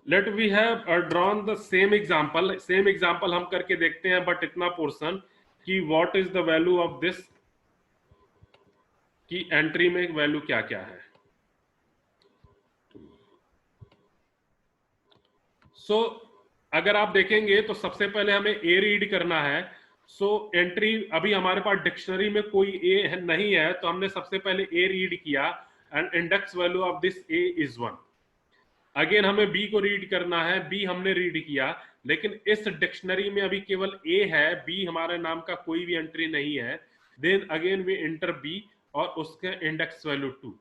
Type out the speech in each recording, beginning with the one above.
Late we have drawn the same example हम करके देखते हैं, बट इतना पोर्शन कि what is the value of this, की एंट्री में वैल्यू क्या क्या है। सो अगर आप देखेंगे तो सबसे पहले हमें ए रीड करना है। सो एंट्री अभी हमारे पास डिक्शनरी में कोई ए नहीं है, तो हमने सबसे पहले ए रीड किया and index value of this A is 1। Again हमें बी को रीड करना है, बी हमने रीड किया, लेकिन इस डिक्शनरी में अभी केवल ए है, बी हमारे नाम का कोई भी एंट्री नहीं है। Then again we enter B और उसके index value 2।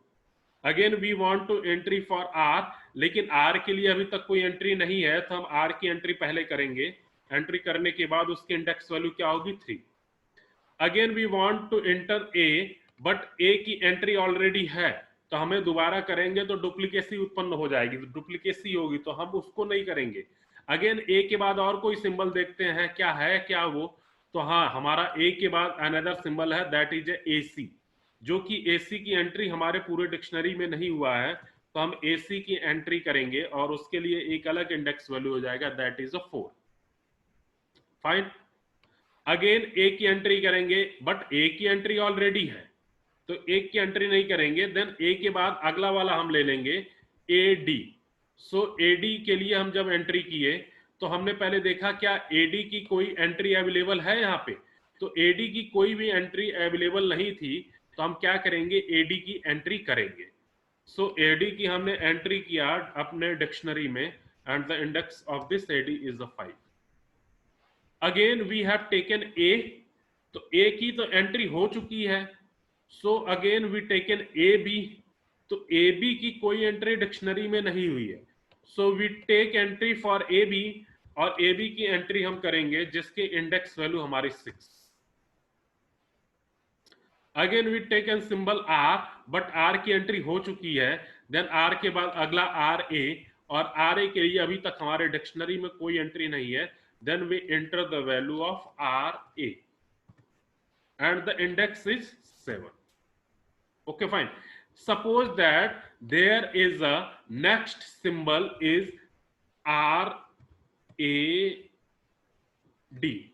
Again we want to entry for R, लेकिन आर के लिए अभी तक कोई एंट्री नहीं है, तो हम आर की एंट्री पहले करेंगे। एंट्री करने के बाद उसकी इंडेक्स वैल्यू क्या होगी 3। Again we want to enter A, but A की एंट्री ऑलरेडी है, तो हमें दोबारा करेंगे तो डुप्लीकेसी उत्पन्न हो जाएगी, तो डुप्लीकेसी होगी तो हम उसको नहीं करेंगे। अगेन ए के बाद और कोई सिंबल देखते हैं क्या है क्या वो, तो हाँ हमारा ए के बाद अनदर सिंबल है, दैट इज ए सी, जो कि एसी की एंट्री हमारे पूरे डिक्शनरी में नहीं हुआ है, तो हम एसी की एंट्री करेंगे और उसके लिए एक अलग इंडेक्स वैल्यू हो जाएगा, दैट इज 4। फाइन। अगेन ए की एंट्री करेंगे, बट ए की एंट्री ऑलरेडी है, तो ए की एंट्री नहीं करेंगे। देन ए के बाद अगला वाला हम ले लेंगे ए डी। सो ए डी के लिए हम जब एंट्री किए तो हमने पहले देखा क्या ए डी की कोई एंट्री अवेलेबल है यहाँ पे, तो ए डी की कोई भी एंट्री अवेलेबल नहीं थी, तो हम क्या करेंगे ए डी की एंट्री करेंगे। सो ए डी की हमने एंट्री किया अपने डिक्शनरी में and the index of this A D is 5। Again we have taken A, तो ए की तो एंट्री हो चुकी है, so again we taken A B, तो ए बी की कोई एंट्री डिक्शनरी में नहीं हुई है, so we take entry for A B, और ए बी की एंट्री हम करेंगे जिसके इंडेक्स वैल्यू हमारी 6। Again we take an symbol R, but R की एंट्री हो चुकी है। देन आर के बाद अगला आर ए, और आर ए के लिए अभी तक हमारे डिक्शनरी में कोई एंट्री नहीं है। Then we enter the value of R A and the index is 7. Okay, fine. Suppose that there is a next symbol is R A D.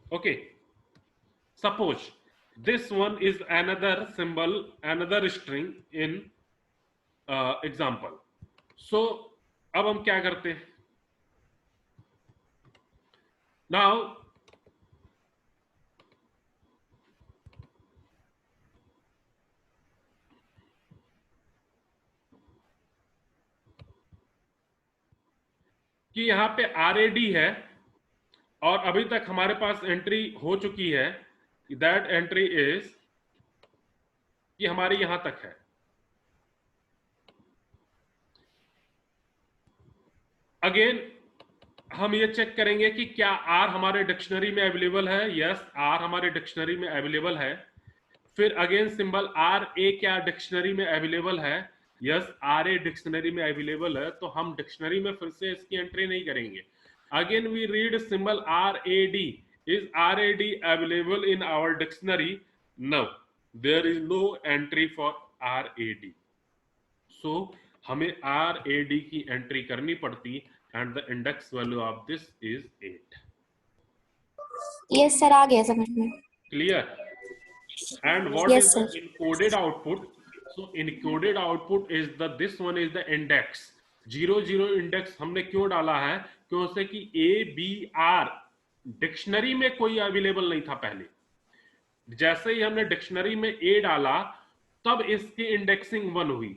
Okay, suppose this one is another symbol, another string in example. So अब हम क्या करते हैं, now कि यहां पे RAD है और अभी तक हमारे पास एंट्री हो चुकी है, दैट एंट्री इज कि हमारी यहां तक है। अगेन हम ये चेक करेंगे कि क्या आर हमारे डिक्शनरी में अवेलेबल है, यस आर हमारे डिक्शनरी में अवेलेबल है। फिर अगेन सिंबल आर ए क्या डिक्शनरी में अवेलेबल है, यस आर ए डिक्शनरी में अवेलेबल है, तो हम डिक्शनरी में फिर से इसकी एंट्री नहीं करेंगे। Again we read symbol R A D, is R A D available in our dictionary, no there is no entry for R A D, so हमें आर ए डी की एंट्री करनी पड़ती and the index value of this is 8। Yes sir, आ गया समझ में। Clear? And what Yes, is sir. the encoded output? So encoded output is the, this one is the index 00 index हमने क्यों डाला है, क्योंकि कि A B R डिक्शनरी में कोई अवेलेबल नहीं था पहले, जैसे ही हमने डिक्शनरी में A डाला तब इसकी इंडेक्सिंग 1 हुई,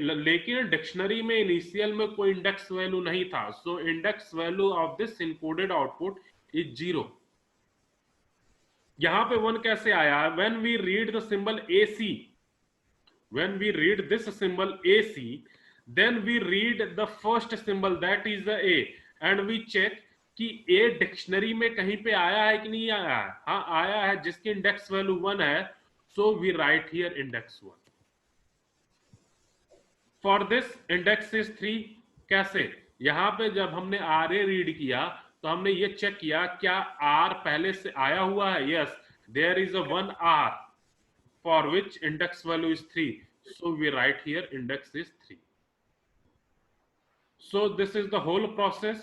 लेकिन डिक्शनरी में इनिशियल में कोई इंडेक्स वैल्यू नहीं था, so index value of this encoded output is 0। यहां पे 1 कैसे आया, when we read the symbol AC, when we read this symbol AC, then we read the first symbol that is the A and we check कि A dictionary में कहीं पे आया है कि नहीं आया है, हाँ आया है, जिसकी इंडेक्स वैल्यू 1 है, so we write here index 1. For this index is 3, कैसे, यहां पे जब हमने RA रीड किया तो हमने ये चेक किया क्या R पहले से आया हुआ है, yes there is a 1 R for which index value is 3, so we write here index is 3. So this is the whole process.